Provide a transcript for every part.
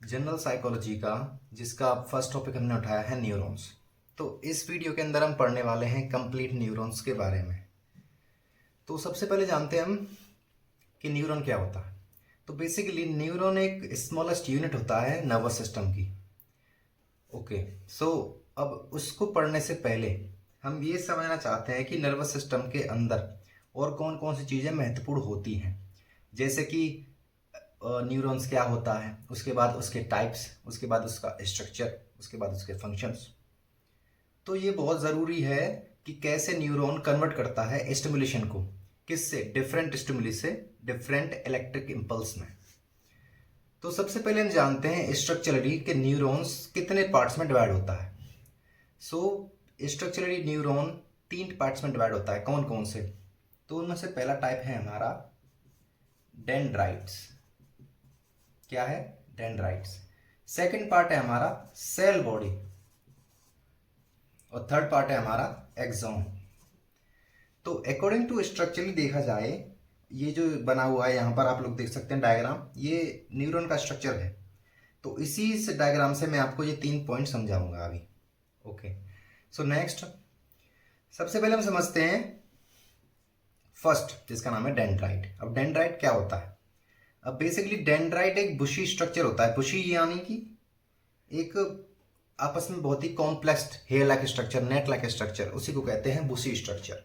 General psychology का जिसका first topic हमने उठाया है न्यूरॉन्स। तो इस वीडियो के अंदर हम पढ़ने वाले हैं कंप्लीट न्यूरॉन्स के बारे में। तो सबसे पहले जानते हैं हम कि न्यूरॉन क्या होता है। तो बेसिकली न्यूरॉन एक स्मॉलेस्ट यूनिट होता है नर्वस सिस्टम की। ओके, सो अब उसको पढ़ने से पहले हम ये समझना चाहते हैं कि नर्वस सिस्टम के अंदर और कौन कौन सी चीज़ें महत्वपूर्ण होती हैं, जैसे कि न्यूरॉन्स क्या होता है, उसके बाद उसके टाइप्स, उसके बाद उसका स्ट्रक्चर, उसके बाद उसके फंक्शंस। तो ये बहुत ज़रूरी है कि कैसे न्यूरॉन कन्वर्ट करता है स्टिमुलेशन को, किससे, डिफरेंट स्टिमुली से डिफरेंट इलेक्ट्रिक इम्पल्स में। तो सबसे पहले हम जानते हैं स्ट्रक्चरली कि न्यूरॉन्स कितने पार्ट्स में डिवाइड होता है। सो स्ट्रक्चरली न्यूरॉन 3 पार्ट्स में डिवाइड होता है। कौन कौन से? तो उनमें से पहला टाइप है हमारा डेंड्राइट्स। क्या है? डेंड्राइट्स। सेकंड पार्ट है हमारा सेल बॉडी और थर्ड पार्ट है हमारा एक्सॉन। तो अकॉर्डिंग टू स्ट्रक्चरली देखा जाए, ये जो बना हुआ है यहाँ पर आप लोग देख सकते हैं डायग्राम, ये न्यूरॉन का स्ट्रक्चर है। तो इसी से डायग्राम से मैं आपको ये 3 पॉइंट समझाऊंगा अभी। ओके, सो नेक्स्ट सबसे पहले हम समझते हैं फर्स्ट, जिसका नाम है डेंड्राइट। अब डेंड्राइट क्या होता है? अब बेसिकली डेंड्राइट एक बुशी स्ट्रक्चर होता है। बुशी यानी कि एक आपस में बहुत ही complex hair like structure, net like structure, उसी को कहते हैं बुशी स्ट्रक्चर।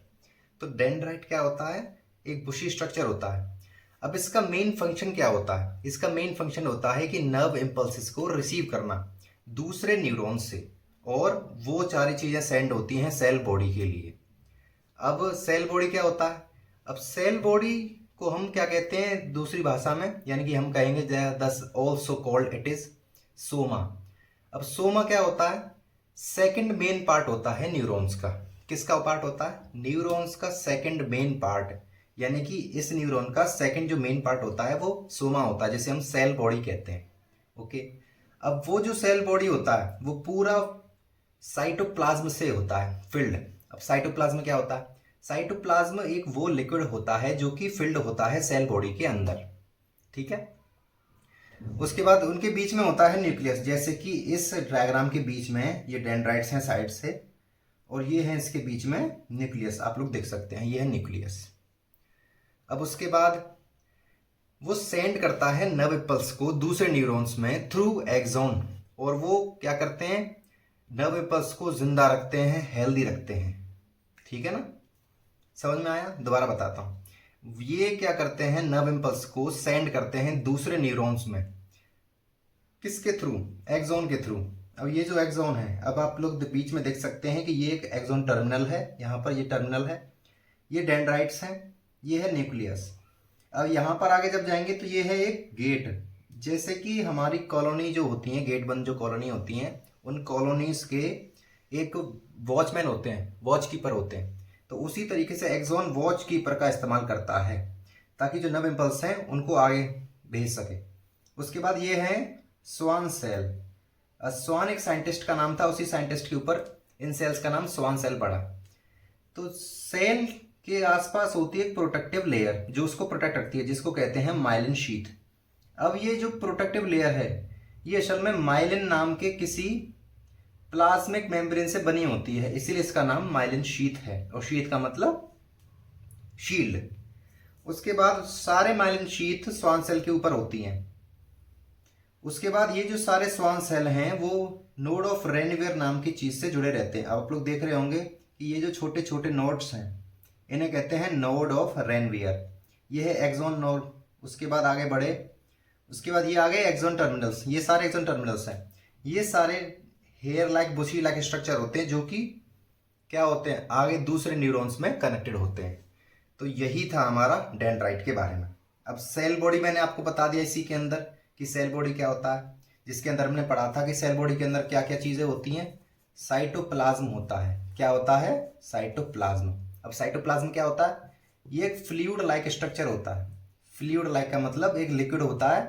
तो डेंड्राइट क्या होता है? एक बुशी स्ट्रक्चर होता है। अब इसका मेन फंक्शन क्या होता है? इसका मेन फंक्शन होता है कि नर्व इम्पल्सिस को रिसीव करना दूसरे न्यूरॉन से, और वो सारी चीजें सेंड होती हैं सेल बॉडी के लिए। अब सेल बॉडी क्या होता है? अब सेल बॉडी को हम क्या कहते हैं दूसरी भाषा में, यानी कि हम कहेंगे दस also called it is Soma. अब सोमा क्या होता है? सेकंड मेन पार्ट होता है न्यूरॉन्स का। किसका पार्ट होता है? न्यूरॉन्स का सेकंड मेन पार्ट, यानी कि इस न्यूरॉन का सेकंड जो मेन पार्ट होता है वो सोमा होता है, जिसे हम सेल बॉडी कहते हैं। ओके, अब वो जो सेल बॉडी होता है वो पूरा साइटोप्लाज्म से होता है फिल्ड। अब साइटोप्लाज्म क्या होता है? साइटोप्लाज्म एक वो लिक्विड होता है जो कि फिल्ड होता है सेल बॉडी के अंदर। ठीक है, उसके बाद उनके बीच में होता है न्यूक्लियस, जैसे कि इस डायग्राम के बीच में ये डेंड्राइट्स हैं साइड से, और ये है इसके बीच में न्यूक्लियस, आप लोग देख सकते हैं, ये है न्यूक्लियस। अब उसके बाद वो सेंड करता है नर्व इम्पल्स को दूसरे न्यूरॉन्स में थ्रू एक्सॉन, और वो क्या करते हैं? नर्व इम्पल्स को जिंदा रखते हैं, हेल्दी रखते हैं। ठीक है ना, समझ में आया? दोबारा बताता हूं। ये क्या करते हैं? नर्व इम्पल्स को सेंड करते हैं दूसरे न्यूरॉन्स में। किसके थ्रू? एक्सॉन के थ्रू। अब ये जो एक्सॉन है, अब आप लोग बीच में देख सकते हैं कि ये एक एक्सॉन टर्मिनल है, यहाँ पर ये टर्मिनल है, ये डेंड्राइट्स हैं, ये है न्यूक्लियस। अब यहाँ पर आगे जब जाएंगे तो ये है एक गेट, जैसे कि हमारी कॉलोनी जो होती है, गेट बंद जो कॉलोनी होती हैं, उन कॉलोनीज के एक वॉचमैन होते हैं, वॉच कीपर होते हैं। तो उसी तरीके से एक्सॉन वॉच कीपर का इस्तेमाल करता है ताकि जो नर्व इम्पल्स हैं उनको आगे भेज सके। उसके बाद ये है स्वान सेल। स्वान एक साइंटिस्ट का नाम था, उसी साइंटिस्ट के ऊपर इन सेल्स का नाम स्वान सेल पड़ा। तो सेल के आसपास होती है एक प्रोटेक्टिव लेयर जो उसको प्रोटेक्ट रखती है, जिसको कहते हैं माइलिन शीथ। अब ये जो प्रोटेक्टिव लेयर है, ये असल में माइलिन नाम के किसी प्लाज्मिक मेम्ब्रेन से बनी होती है, इसीलिए इसका नाम माइलिन शीथ है, और शीथ का मतलब शील्ड। उसके बाद सारे माइलिन शीथ स्वान सेल के ऊपर होती हैं। उसके बाद ये जो सारे स्वान सेल हैं वो नोड ऑफ रेनवियर नाम की चीज से जुड़े रहते हैं। अब आप लोग देख रहे होंगे कि ये जो छोटे छोटे नोड्स हैं इन्हें कहते हैं नोड ऑफ रेनवियर। ये है एक्सॉन नोड। उसके बाद आगे बढ़े, उसके बाद ये आ गए एक्सॉन टर्मिनल्स। ये सारे एक्सॉन टर्मिनल्स हैं, ये सारे हेयर लाइक बुशी लाइक स्ट्रक्चर होते हैं जो कि क्या होते हैं? आगे दूसरे न्यूरॉन्स में कनेक्टेड होते हैं। तो यही था हमारा डेंड्राइट के बारे में। अब सेल बॉडी मैंने आपको बता दिया इसी के अंदर कि सेल बॉडी क्या होता है, जिसके अंदर हमने पढ़ा था कि सेल बॉडी के अंदर क्या क्या चीजें होती हैं। साइटोप्लाज्म होता है। क्या होता है? साइटोप्लाज्म। अब साइटोप्लाज्म क्या होता है? ये एक फ्लूइड लाइक स्ट्रक्चर होता है। फ्लूइड लाइक का मतलब एक लिक्विड होता है।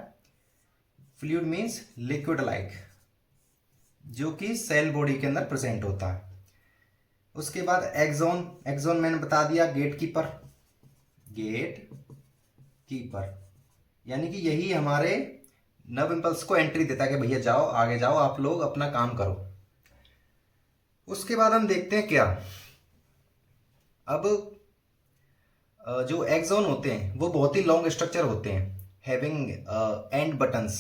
फ्लूइड मीन्स लिक्विड लाइक, जो कि सेल बॉडी के अंदर प्रेजेंट होता है। उसके बाद एक्सॉन। एक्सॉन मैंने बता दिया गेट कीपर। गेट कीपर यानी कि यही हमारे नर्व इम्पल्स को एंट्री देता है कि भैया जाओ, आगे जाओ, आप लोग अपना काम करो। उसके बाद हम देखते हैं क्या, अब जो एक्सॉन होते हैं वो बहुत ही लॉन्ग स्ट्रक्चर होते हैं, हैविंग एंड बटन्स।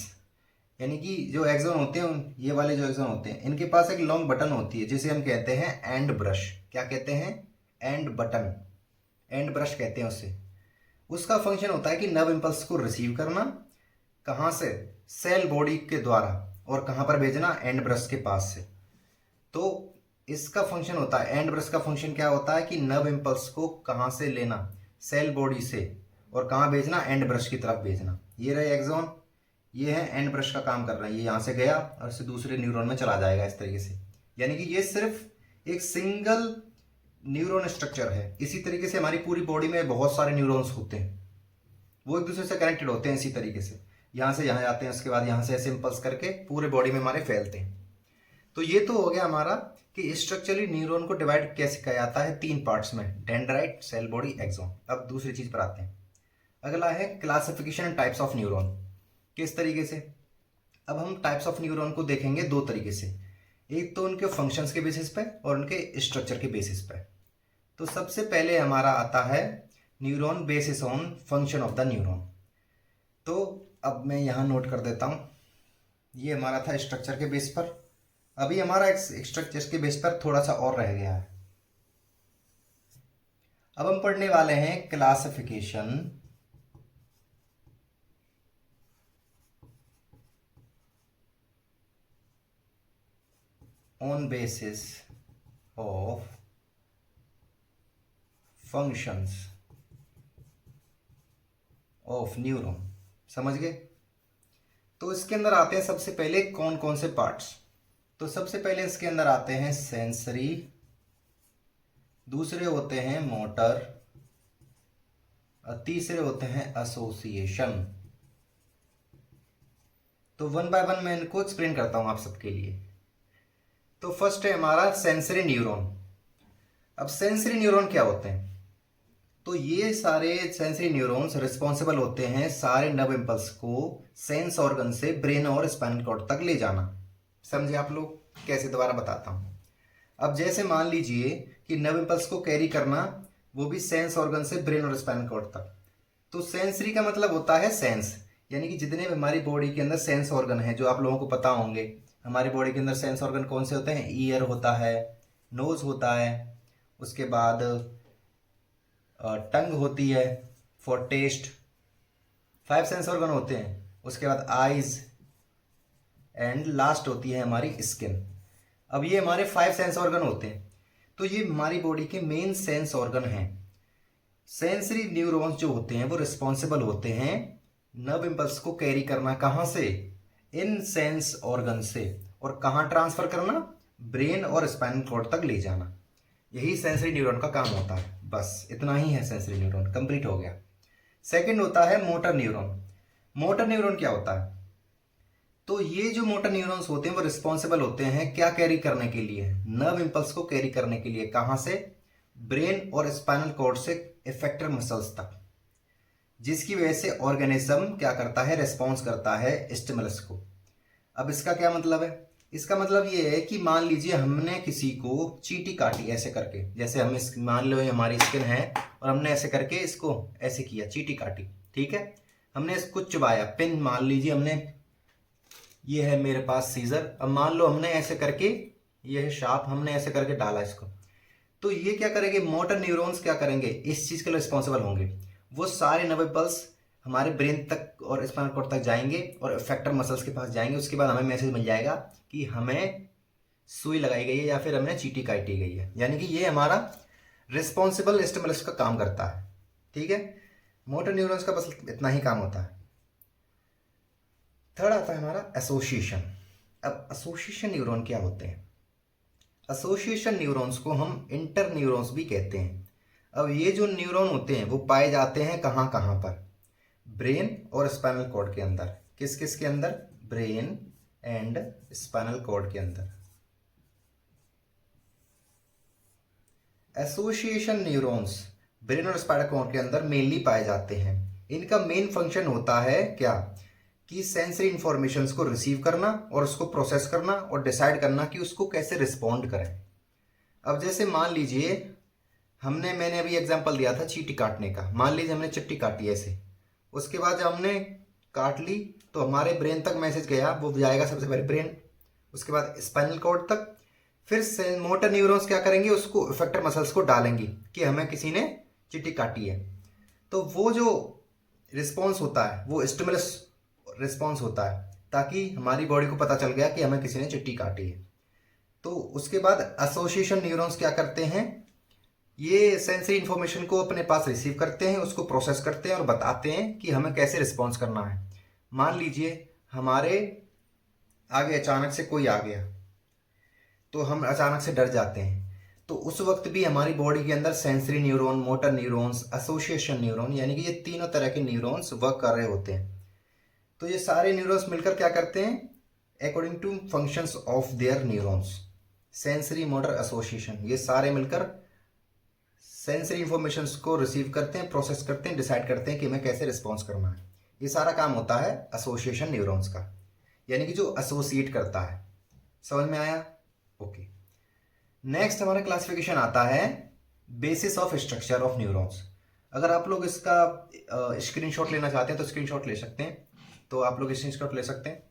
यानी कि जो एक्सॉन होते हैं, ये वाले जो एक्सॉन होते हैं, इनके पास एक लॉन्ग बटन होती है जिसे हम कहते हैं एंड ब्रश। क्या कहते हैं? एंड बटन, एंड ब्रश कहते हैं उसे। उसका फंक्शन होता है कि नर्व इम्पल्स को रिसीव करना, कहाँ से? सेल बॉडी के द्वारा, और कहाँ पर भेजना? एंड ब्रश के पास से। तो इसका फंक्शन होता है, एंड ब्रश का फंक्शन क्या होता है कि नर्व इम्पल्स को कहाँ से लेना? सेल बॉडी से, और कहाँ भेजना? एंड ब्रश की तरफ भेजना। ये रहे एक्सॉन, ये है एंड ब्रश का काम कर रहा है। ये यहाँ से गया और इससे दूसरे न्यूरॉन में चला जाएगा इस तरीके से। यानी कि ये सिर्फ एक सिंगल न्यूरॉन स्ट्रक्चर है। इसी तरीके से हमारी पूरी बॉडी में बहुत सारे न्यूरॉन्स होते हैं, वो एक दूसरे से कनेक्टेड होते हैं इसी तरीके से। यहाँ से यहाँ जाते हैं, उसके बाद यहाँ से ऐसे इम्पल्स करके पूरे बॉडी में हमारे फैलते हैं। तो ये तो हो गया हमारा कि स्ट्रक्चरली न्यूरॉन को डिवाइड कैसे किया जाता है, 3 पार्ट्स में, डेंड्राइट, सेल बॉडी, एक्सॉन। अब दूसरी चीज पर आते हैं। अगला है classification and types of neuron. किस तरीके से? अब हम टाइप्स ऑफ न्यूरॉन को देखेंगे 2 तरीके से, एक तो उनके फंक्शंस के बेसिस पे और उनके स्ट्रक्चर के बेसिस पे। तो सबसे पहले हमारा आता है neuron basis on function of the neuron. तो अब मैं यहाँ नोट कर देता हूँ, ये हमारा था स्ट्रक्चर के बेस पर। अभी हमारा स्ट्रक्चर के बेस पर थोड़ा सा और रह गया है। अब हम पढ़ने वाले हैं classification on basis of functions of neuron. समझ गए? तो इसके अंदर आते हैं सबसे पहले कौन कौन से पार्ट्स। तो सबसे पहले इसके अंदर आते हैं सेंसरी, दूसरे होते हैं मोटर, और तीसरे होते हैं एसोसिएशन। तो 1 बाय 1 मैं इनको एक्सप्लेन करता हूं आप सबके लिए। तो फर्स्ट है हमारा सेंसरी न्यूरॉन। अब सेंसरी न्यूरॉन क्या होते हैं? तो ये सारे सेंसरी न्यूरॉन्स रिस्पॉन्सिबल होते हैं सारे नर्व इम्पल्स को सेंस ऑर्गन से ब्रेन और स्पाइनल कॉर्ड तक ले जाना। समझे आप लोग? कैसे? दोबारा बताता हूं। अब जैसे मान लीजिए कि नर्व इम्पल्स को कैरी करना, वो भी सेंस ऑर्गन से ब्रेन और स्पाइनल कॉर्ड तक। तो सेंसरी का मतलब होता है सेंस, यानी कि जितने भी हमारी बॉडी के अंदर सेंस ऑर्गन है, जो आप लोगों को पता होंगे। हमारी बॉडी के अंदर सेंस ऑर्गन कौन से होते हैं? ईयर होता है, नोज होता है, उसके बाद टंग होती है फॉर टेस्ट, 5 सेंस ऑर्गन होते हैं। उसके बाद आईज, एंड लास्ट होती है हमारी स्किन। अब ये हमारे 5 सेंस ऑर्गन होते हैं। तो ये हमारी बॉडी के मेन सेंस ऑर्गन हैं। सेंसरी न्यूरॉन्स जो होते हैं वो रिस्पॉन्सिबल होते हैं नर्व इम्पल्स को कैरी करना, कहाँ से? इन सेंस ऑर्गन से, और कहाँ ट्रांसफर करना? ब्रेन और स्पाइनल कॉर्ड तक ले जाना। यही सेंसरी न्यूरॉन का काम होता है। बस इतना ही है, सेंसरी न्यूरॉन कंप्लीट हो गया। सेकंड होता है मोटर न्यूरॉन। मोटर न्यूरॉन क्या होता है? तो ये जो मोटर न्यूरॉन्स होते हैं वो रिस्पॉन्सिबल होते हैं क्या कैरी करने के लिए? नर्व इम्पल्स को कैरी करने के लिए। कहाँ से? ब्रेन और स्पाइनल कॉर्ड से इफेक्टर मसल्स तक, जिसकी वजह से ऑर्गेनिज्म क्या करता है? रिस्पॉन्स करता है स्टिमुलस को। अब इसका क्या मतलब है? इसका मतलब ये है कि मान लीजिए हमने किसी को चींटी काटी ऐसे करके, जैसे हम इस, मान लो ये हमारी स्किन है और हमने ऐसे करके इसको ऐसे किया, चींटी काटी, ठीक है। हमने इसको चुबाया, पिन मान लीजिए हमने, ये है मेरे पास सीजर, अब मान लो हमने ऐसे करके, ये है शार्प, हमने ऐसे करके डाला इसको, तो ये क्या करेंगे? मोटर न्यूरॉन्स क्या करेंगे? इस चीज के लिए रिस्पॉन्सिबल होंगे। वो सारे नर्व इम्पल्स हमारे ब्रेन तक और स्पाइनल कॉर्ड तक जाएंगे और इफेक्टर मसल्स के पास जाएंगे। उसके बाद हमें मैसेज मिल जाएगा कि हमें सुई लगाई गई है या फिर हमें चींटी काटी गई है। यानी कि ये हमारा रिस्पॉन्सिबल स्टिमुलस का काम करता है, ठीक है। मोटर न्यूरॉन्स का बस इतना ही काम होता है। थर्ड आता है हमारा एसोसिएशन। अब एसोसिएशन न्यूरॉन क्या होते हैं? एसोसिएशन न्यूरॉन्स को हम इंटर न्यूरॉन्स भी कहते हैं। अब ये जो न्यूरॉन होते हैं वो पाए जाते हैं कहाँ कहाँ पर? ब्रेन और स्पाइनल कॉर्ड के अंदर। किस किस के अंदर? ब्रेन एंड स्पाइनल कॉर्ड के अंदर। एसोसिएशन न्यूरॉन्स ब्रेन और स्पाइनल कॉर्ड के अंदर मेनली पाए जाते हैं। इनका मेन फंक्शन होता है क्या? कि सेंसरी इंफॉर्मेशंस को रिसीव करना और उसको प्रोसेस करना और डिसाइड करना कि उसको कैसे रिस्पॉन्ड करें। अब जैसे मान लीजिए मैंने अभी एग्जांपल दिया था चींटी काटने का। मान लीजिए हमने चिट्टी काटी ऐसे, उसके बाद जब हमने काट ली तो हमारे ब्रेन तक मैसेज गया, वो जाएगा सबसे पहले ब्रेन, उसके बाद स्पाइनल कॉर्ड तक, फिर मोटर न्यूरॉन्स क्या करेंगे, उसको इफेक्टर मसल्स को डालेंगी कि हमें किसी ने चिट्टी काटी है। तो वो जो रिस्पॉन्स होता है वो स्टिमुलस रिस्पॉन्स होता है, ताकि हमारी बॉडी को पता चल गया कि हमें किसी ने चिट्टी काटी है। तो उसके बाद एसोसिएशन न्यूरॉन्स क्या करते हैं, ये सेंसरी इंफॉर्मेशन को अपने पास रिसीव करते हैं, उसको प्रोसेस करते हैं और बताते हैं कि हमें कैसे रिस्पॉन्स करना है। मान लीजिए हमारे आगे अचानक से कोई आ गया तो हम अचानक से डर जाते हैं, तो उस वक्त भी हमारी बॉडी के अंदर sensory neuron, motor neurons, association neuron, यानी कि ये तीनों तरह के न्यूरॉन्स वर्क कर रहे होते हैं। तो ये सारे न्यूरॉन्स मिलकर क्या करते हैं, according to functions of their neurons, sensory, motor, association, ये सारे मिलकर सेंसरी इंफॉर्मेशंस को रिसीव करते हैं, प्रोसेस करते हैं, डिसाइड करते हैं कि हमें कैसे रिस्पॉन्स करना है। ये सारा काम होता है एसोसिएशन न्यूरॉन्स का, यानी कि जो एसोसिएट करता है। समझ में आया? ओके। नेक्स्ट हमारा क्लासिफिकेशन आता है basis of structure of neurons. अगर आप लोग इसका स्क्रीनशॉट लेना चाहते हैं तो स्क्रीनशॉट ले सकते हैं, तो आप लोग स्क्रीनशॉट ले सकते हैं।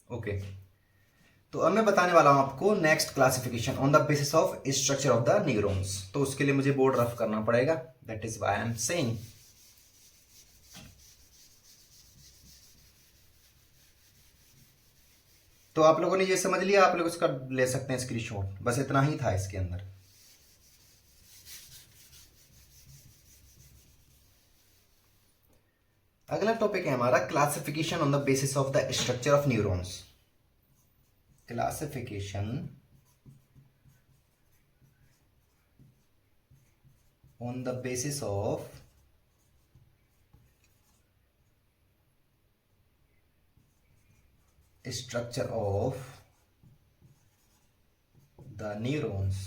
ओके, तो अब मैं बताने वाला हूं आपको next classification on the basis of structure of the neurons. तो उसके लिए मुझे बोर्ड रफ करना पड़ेगा, that is why I am saying. तो आप लोगों ने ये समझ लिया, आप लोग इसका ले सकते हैं स्क्रीनशॉट, बस इतना ही था इसके अंदर। अगला टॉपिक है हमारा classification on the basis of the structure of neurons. Classification on the basis of structure of the neurons.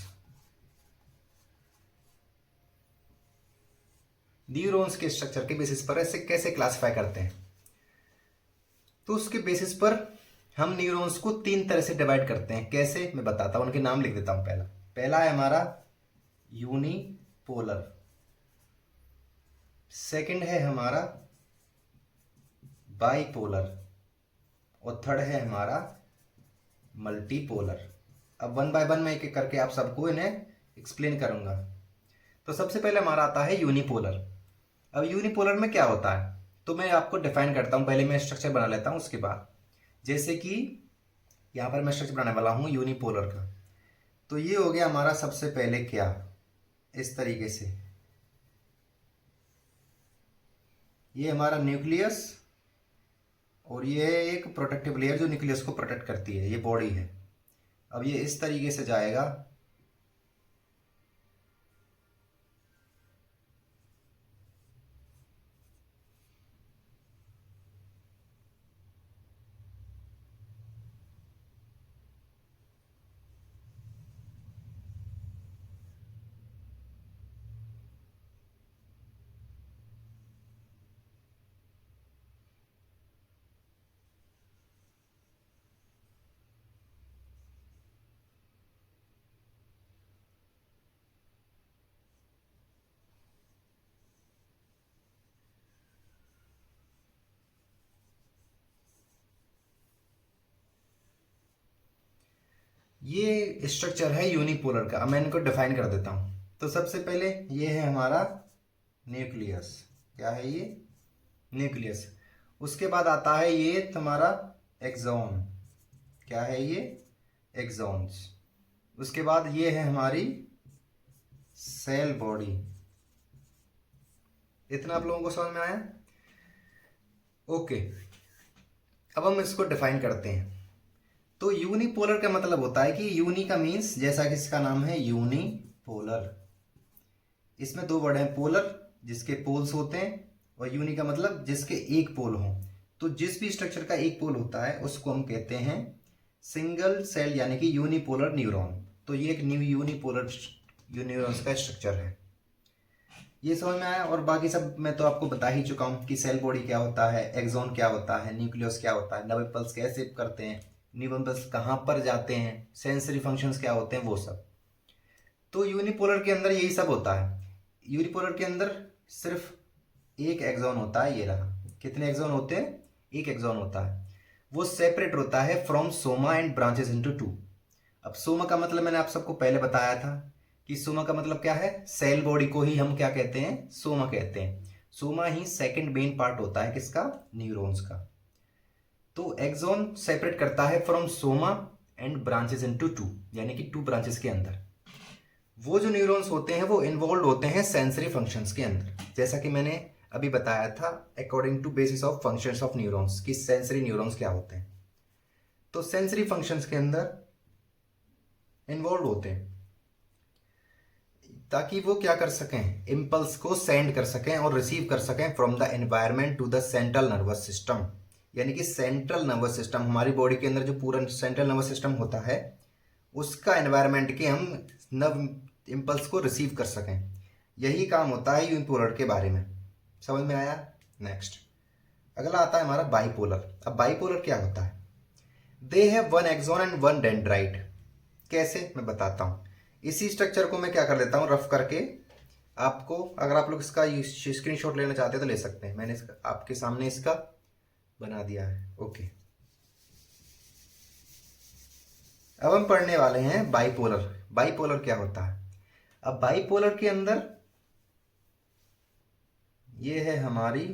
Neurons के स्ट्रक्चर के बेसिस पर ऐसे कैसे क्लासिफाई करते हैं, तो उसके बेसिस पर हम न्यूरॉन्स को तीन तरह से डिवाइड करते हैं। कैसे, मैं बताता हूं, उनके नाम लिख देता हूं। पहला है हमारा यूनिपोलर, सेकंड है हमारा बाइपोलर, और थर्ड है हमारा मल्टीपोलर। अब वन बाय वन मैं एक एक करके आप सबको इन्हें एक्सप्लेन करूंगा। तो सबसे पहले हमारा आता है यूनिपोलर। अब यूनिपोलर में क्या होता है, तो मैं आपको डिफाइन करता हूं। पहले मैं स्ट्रक्चर बना लेता हूं, उसके बाद जैसे कि यहां पर मैं स्ट्रक्चर बनाने वाला हूं यूनिपोलर का। तो ये हो गया हमारा सबसे पहले क्या, इस तरीके से, ये हमारा न्यूक्लियस, और ये एक प्रोटेक्टिव लेयर जो न्यूक्लियस को प्रोटेक्ट करती है, ये बॉडी है। अब ये इस तरीके से जाएगा, ये स्ट्रक्चर है यूनिपोलर का। अब मैं इनको डिफाइन कर देता हूं। तो सबसे पहले ये है हमारा न्यूक्लियस। क्या है ये? न्यूक्लियस। उसके बाद आता है ये तुम्हारा एक्सॉन। क्या है ये? एक्सॉन्स। उसके बाद ये है हमारी सेल बॉडी। इतना आप लोगों को समझ में आया? ओके, अब हम इसको डिफाइन करते हैं। तो यूनिपोलर का मतलब होता है कि यूनि का मीन्स, जैसा कि इसका नाम है यूनिपोलर, इसमें दो वर्ड हैं, पोलर जिसके पोल्स होते हैं, और यूनि का मतलब जिसके एक पोल हो। तो जिस भी स्ट्रक्चर का एक पोल होता है उसको हम कहते हैं सिंगल सेल, यानी कि यूनिपोलर न्यूरॉन। तो ये एक न्यू यूनिपोलर न्यूरॉन्स का स्ट्रक्चर है। ये समझ में आया। और बाकी सब मैं तो आपको बता ही चुका हूँ कि सेल बॉडी क्या होता है, एक्सॉन क्या होता है, न्यूक्लियस क्या होता है, नर्व इम्पल्स कैसे करते हैं, न्यूरल इम्पल्स कहाँ पर जाते हैं, सेंसरी फंक्शंस क्या होते हैं, वो सब। तो यूनिपोलर के अंदर यही सब होता है। यूनिपोलर के अंदर सिर्फ एक एक्सॉन होता है, ये रहा। कितने एक्सॉन होते हैं? एक एक्सॉन होता है। वो सेपरेट होता है from Soma and branches into two. अब सोमा का मतलब मैंने आप सबको पहले बताया था कि सोमा का मतलब क्या है, सेल बॉडी को ही हम क्या कहते हैं, सोमा कहते हैं। सोमा ही सेकंड मेन पार्ट होता है किसका, न्यूरॉन्स का। तो एक्सॉन सेपरेट करता है from Soma and branches into two, यानी कि टू ब्रांचेस के अंदर। वो जो न्यूरॉन्स होते हैं वो इन्वॉल्व होते हैं सेंसरी फंक्शंस के अंदर, जैसा कि मैंने अभी बताया था according to basis of functions of neurons कि सेंसरी न्यूरॉन्स क्या होते हैं। तो सेंसरी फंक्शंस के अंदर इन्वॉल्व होते हैं ताकि वो क्या कर सकें, इम्पल्स को सेंड कर सकें और रिसीव कर सकें from the environment to the central nervous system. यानी कि सेंट्रल नर्वस सिस्टम, हमारी बॉडी के अंदर जो पूरा सेंट्रल नर्वस सिस्टम होता है उसका एनवायरनमेंट के हम नर्व इम्पल्स को रिसीव कर सकें। यही काम होता है यूनिपोलर के बारे में। समझ में आया? नेक्स्ट अगला आता है हमारा बाइपोलर। अब बाइपोलर क्या होता है? They have one axon and one dendrite. कैसे, मैं बताता हूँ। इसी स्ट्रक्चर को मैं क्या कर लेता हूँ रफ करके आपको, अगर आप लोग इसका स्क्रीनशॉट लेना चाहते हैं तो ले सकते हैं। मैंने आपके सामने इसका बना दिया है। ओके, अब हम पढ़ने वाले हैं बाइपोलर। बाइपोलर क्या होता है? अब बाइपोलर के अंदर ये है हमारी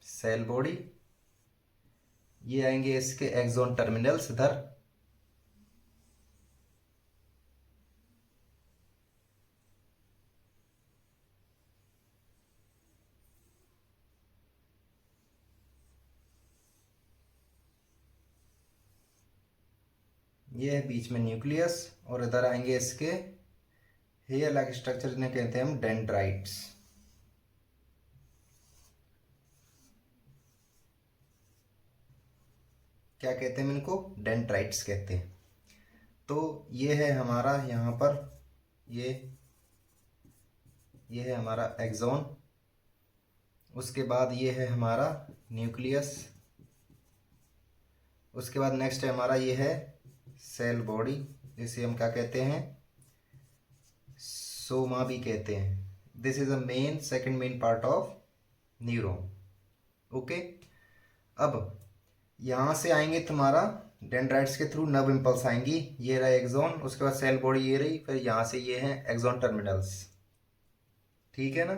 सेल बॉडी, ये आएंगे इसके एक्सॉन टर्मिनल्स इधर, ये है बीच में न्यूक्लियस, और इधर आएंगे इसके हेयर लाइक स्ट्रक्चर जिन्हें कहते हैं हम डेंड्राइट्स। क्या कहते हैं इनको? डेंड्राइट्स कहते हैं। तो ये है हमारा यहाँ पर ये है हमारा एक्सॉन, उसके बाद ये है हमारा न्यूक्लियस, उसके बाद नेक्स्ट है हमारा ये है सेल बॉडी, जिसे हम क्या कहते हैं, सोमा भी कहते हैं। This is a main second main part of neuron. Okay, अब यहाँ से आएंगे तुम्हारा डेंड्राइट्स के थ्रू नर्व इम्पल्स आएंगी, ये रहा एक्सॉन, उसके बाद सेल बॉडी ये रही, फिर यहाँ से ये हैं एक्सॉन टर्मिनल्स। ठीक है ना?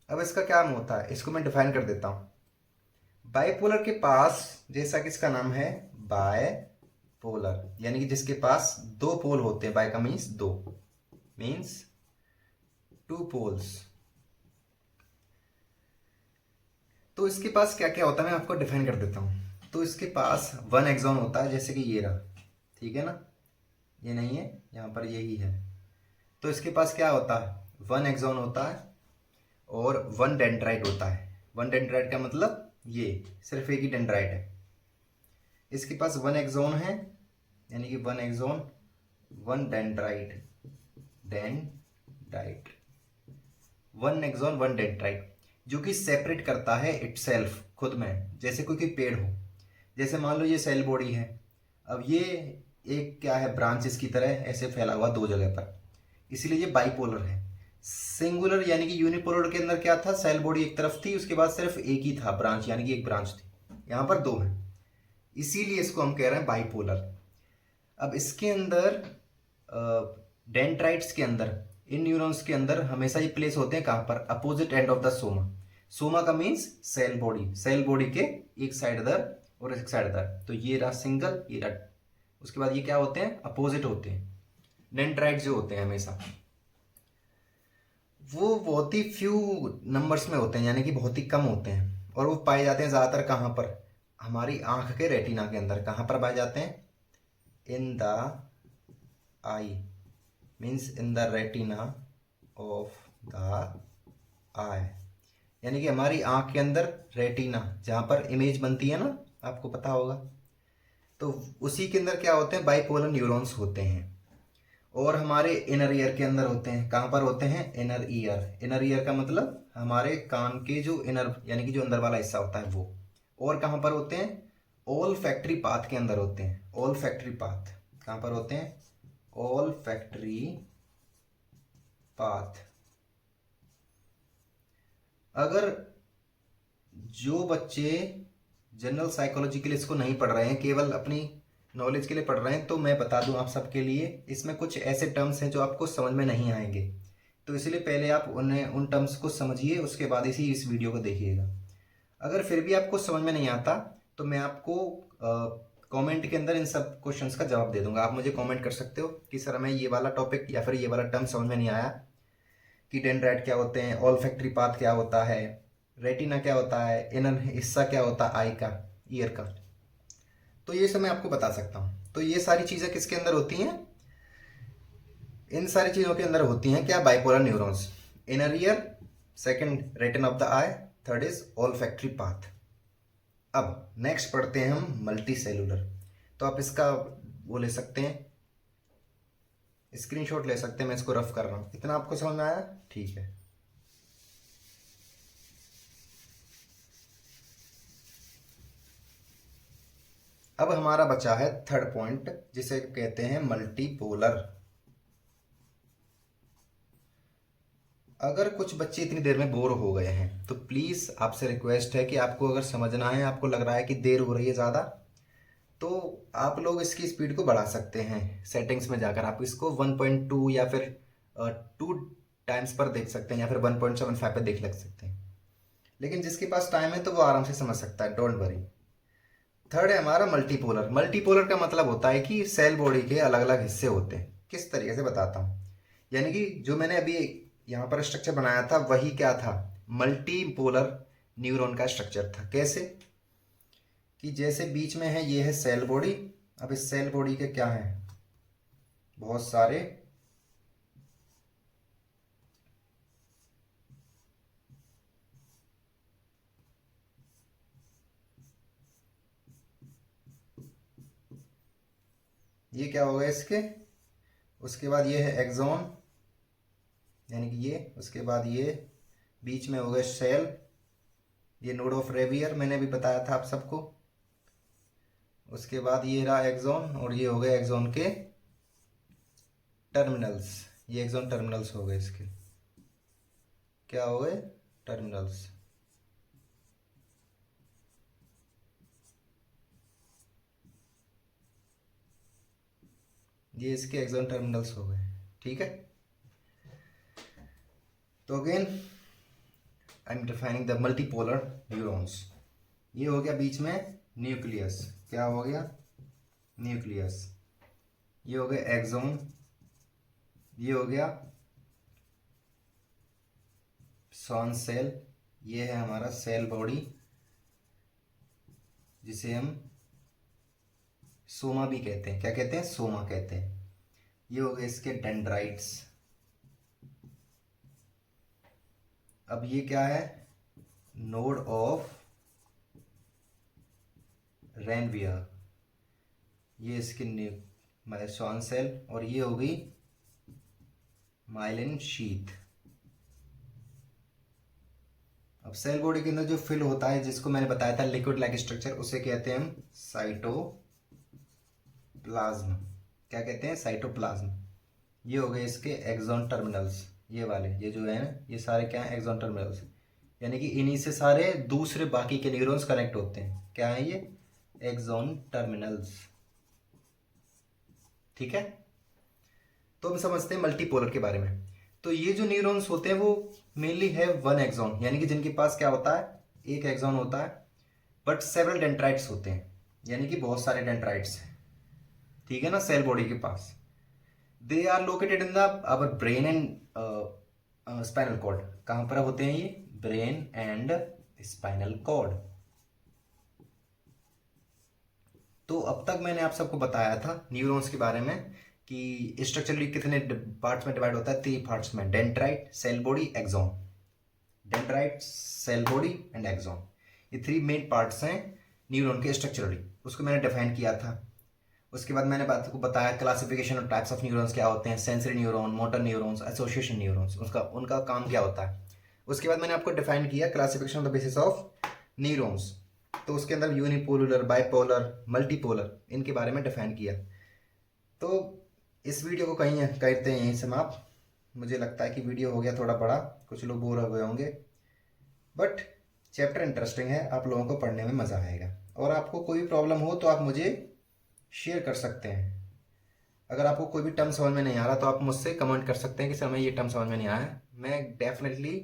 अब इसका क्या होता है इसको मैं डिफाइन कर देता हूँ। बाइपोलर के पास, जैसा कि इसका नाम है बाइपोलर, यानी कि जिसके पास दो पोल होते हैं, बाय का मीन्स दो, मीन्स टू पोल्स। तो इसके पास क्या क्या होता है मैं आपको डिफाइन कर देता हूँ। तो इसके पास वन एक्सॉन होता है, जैसे कि ये रहा, ठीक है ना, ये नहीं है, यहाँ पर यही है। तो इसके पास क्या होता है, वन एक्सॉन होता है और वन डेंड्राइट होता है। वन डेंड्राइट का मतलब ये सिर्फ एक ही डेंड्राइट है। इसके पास वन एक्सॉन है, यानी कि one axon one dendrite, dendrite, one axon one dendrite, जो कि सेपरेट करता है इटसेल्फ, खुद में। जैसे कोई पेड़ हो, जैसे मान लो ये सेल बॉडी है, अब ये एक क्या है, ब्रांचेस की तरह ऐसे फैला हुआ दो जगह पर, इसीलिए ये बाइपोलर है। सिंगुलर यानी कि यूनिपोलर के अंदर क्या था, सेल बॉडी एक तरफ थी, उसके बाद सिर्फ एक ही था ब्रांच, यानी कि एक ब्रांच थी। यहाँ पर दो है, इसीलिए इसको हम कह रहे हैं बाइपोलर। अब इसके अंदर डेंड्राइट्स के अंदर, इन न्यूरॉन्स के अंदर हमेशा ये प्लेस होते हैं कहाँ पर, opposite end of the soma. Soma का means cell body, cell body के एक साइड इधर और एक साइड इधर। तो ये रहा सिंगल, ये रहा, उसके बाद ये क्या होते हैं, अपोजिट होते हैं। डेंड्राइट जो होते हैं हमेशा वो बहुत ही फ्यू नंबर्स में होते हैं, यानी कि बहुत ही कम होते हैं, और वो पाए जाते हैं ज़्यादातर कहाँ पर, हमारी आंख के रेटिना के अंदर। कहाँ पर पाए जाते हैं, in the eye, means in the retina of the eye, यानी कि हमारी आंख के अंदर रेटिना, जहाँ पर इमेज बनती है ना, आपको पता होगा, तो उसी के अंदर क्या होते हैं, बाइपोलर न्यूरॉन्स होते हैं। और हमारे इनर ईयर के अंदर होते हैं। कहाँ पर होते हैं? Inner ear. इनर ईयर का मतलब हमारे कान के जो इनर यानी कि जो अंदर वाला हिस्सा होता है वो। और कहाँ पर होते हैं? ऑल फैक्ट्री पाथ के अंदर होते हैं। ऑल फैक्ट्री पाथ कहाँ पर होते हैं? All factory path. अगर जो बच्चे जनरल साइकोलॉजी के लिए इसको नहीं पढ़ रहे हैं, केवल अपनी नॉलेज के लिए पढ़ रहे हैं, तो मैं बता दूं आप सबके लिए, इसमें कुछ ऐसे टर्म्स हैं जो आपको समझ में नहीं आएंगे। तो इसलिए पहले आप उन्हें उन टर्म्स को समझिए, उसके बाद इस वीडियो को देखिएगा। अगर फिर भी आपको समझ में नहीं आता तो मैं आपको कमेंट के अंदर इन सब क्वेश्चंस का जवाब दे दूंगा। आप मुझे कमेंट कर सकते हो कि सर हमें ये वाला टॉपिक या फिर ये वाला टर्म समझ में नहीं आया, कि डेंड्राइट क्या होते हैं, ऑल फैक्ट्री पाथ क्या होता है, रेटिना क्या होता है, इनर हिस्सा क्या होता है आई का, ईयर का। तो ये सब मैं आपको बता सकता हूँ। तो ये सारी चीज़ें किसके अंदर होती हैं? इन सारी चीज़ों के अंदर होती हैं क्या? Bipolar neurons. Inner ear, second retina of the I, third is all factory path. अब नेक्स्ट पढ़ते हैं हम मल्टी सेलुलर। तो आप इसका वो ले सकते हैं, स्क्रीनशॉट ले सकते हैं। मैं इसको रफ कर रहा हूँ। इतना आपको समझ में आया? ठीक है। अब हमारा बचा है थर्ड पॉइंट, जिसे कहते हैं मल्टीपोलर। अगर कुछ बच्चे इतनी देर में बोर हो गए हैं तो प्लीज़ आपसे रिक्वेस्ट है कि आपको अगर समझना है, आपको लग रहा है कि देर हो रही है ज़्यादा, तो आप लोग इसकी स्पीड को बढ़ा सकते हैं। सेटिंग्स में जाकर आप इसको 1.2 या फिर 2 टाइम्स पर देख सकते हैं, या फिर 1.75 पर देख लग सकते हैं। लेकिन जिसके पास टाइम है तो वो आराम से समझ सकता है, डोंट वरी। थर्ड है हमारा मल्टीपोलर। मल्टीपोलर का मतलब होता है कि सेल बॉडी के अलग अलग हिस्से होते हैं। किस तरीके से बताता हूँ, यानी कि जो मैंने अभी यहाँ पर स्ट्रक्चर बनाया था वही क्या था? मल्टीपोलर न्यूरॉन का स्ट्रक्चर था। कैसे? कि जैसे बीच में है, ये है सेल बॉडी। अब इस सेल बॉडी के क्या है? बहुत सारे ये क्या हो गए इसके, उसके बाद ये है एक्सॉन, यानी कि ये, उसके बाद ये बीच में हो गए सेल, ये नोड ऑफ रेवियर मैंने भी बताया था आप सबको। उसके बाद ये रहा एक्सॉन, और ये हो गए एक्सॉन के टर्मिनल्स। ये एक्सॉन टर्मिनल्स हो गए इसके। क्या हो गए? टर्मिनल्स। ये इसके एक्सॉन टर्मिनल्स हो गए। ठीक है। तो again I am defining the multipolar neurons. ये हो गया बीच में न्यूक्लियस। क्या हो गया? न्यूक्लियस। ये हो गया एक्सॉन। ये हो गया श्वान सेल। ये है हमारा सेल बॉडी, जिसे हम सोमा भी कहते हैं। क्या कहते हैं? सोमा कहते हैं। ये हो गए इसके डेंड्राइट्स। अब ये क्या है? Node of Ranvier. ये इसके श्वान सेल, और ये हो गई माइलिन शीथ। अब सेल बॉडी के अंदर जो फिल होता है, जिसको मैंने बताया था लिक्विड लाइक स्ट्रक्चर, उसे कहते हैं हम साइटोप्लाज्म। क्या कहते हैं? साइटोप्लाज्म। ये हो गए इसके एक्सॉन टर्मिनल्स। ये वाले, ये जो है ना, ये सारे क्या है? Axon terminals. यानी कि इन्हीं से सारे दूसरे बाकी के न्यूरॉन्स कनेक्ट होते हैं। क्या है ये? Axon terminals. ठीक है। तो हम समझते हैं मल्टीपोलर के बारे में। तो ये जो न्यूरॉन्स होते हैं वो मेनली है वन एक्सॉन, यानी कि जिनके पास क्या होता है? एक एक्सॉन होता है, बट सेवरल डेंड्राइट्स होते हैं, यानी कि बहुत सारे डेंड्राइट्स हैं। ठीक है ना, सेल बॉडी के पास। They are located in the our brain and spinal cord. कहां पर होते हैं ये? Brain and spinal cord. तो अब तक मैंने आप सबको बताया था न्यूरॉन्स के बारे में कि स्ट्रक्चरली कितने पार्ट्स में डिवाइड होता है। 3 पार्ट्स में, dendrite, cell body, axon. Dendrite, cell body and axon, ये 3 मेन पार्ट्स हैं न्यूरॉन के स्ट्रक्चरली। उसको मैंने डिफाइन किया था। उसके बाद मैंने आपको बताया classification of types of neurons क्या होते हैं, sensory neuron, motor neurons, association neurons, उसका उनका काम क्या होता है। उसके बाद मैंने आपको डिफाइन किया classification on the basis of neurons. तो उसके अंदर यूनिपोलर, बाइपोलर, मल्टीपोलर, इनके बारे में डिफाइन किया। तो इस वीडियो को कहीं करते हैं यहीं समाप्त। मुझे लगता है कि वीडियो हो गया थोड़ा बड़ा, कुछ लोग बोर हो गए होंगे, बट चैप्टर इंटरेस्टिंग है, आप लोगों को पढ़ने में मज़ा आएगा। और आपको कोई भी प्रॉब्लम हो तो आप मुझे शेयर कर सकते हैं। अगर आपको कोई भी टर्म समझ में नहीं आ रहा तो आप मुझसे कमेंट कर सकते हैं कि सर हमें ये टर्म समझ में नहीं आया। मैं डेफिनेटली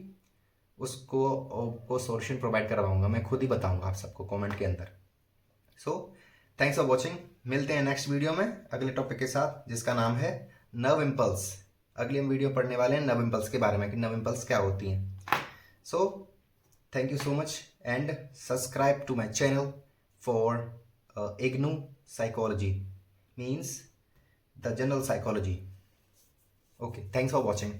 उसको सॉल्यूशन प्रोवाइड करवाऊंगा, मैं खुद ही बताऊंगा आप सबको कमेंट के अंदर। So thanks for watching. मिलते हैं नेक्स्ट वीडियो में अगले टॉपिक के साथ, जिसका नाम है नर्व इम्पल्स। अगली हम वीडियो पढ़ने वाले हैं नर्व इम्पल्स के बारे में कि नर्व इम्पल्स क्या होती हैं। So thank you so much and subscribe to my channel for IGNOU psychology, means the general psychology. Okay, thanks for watching.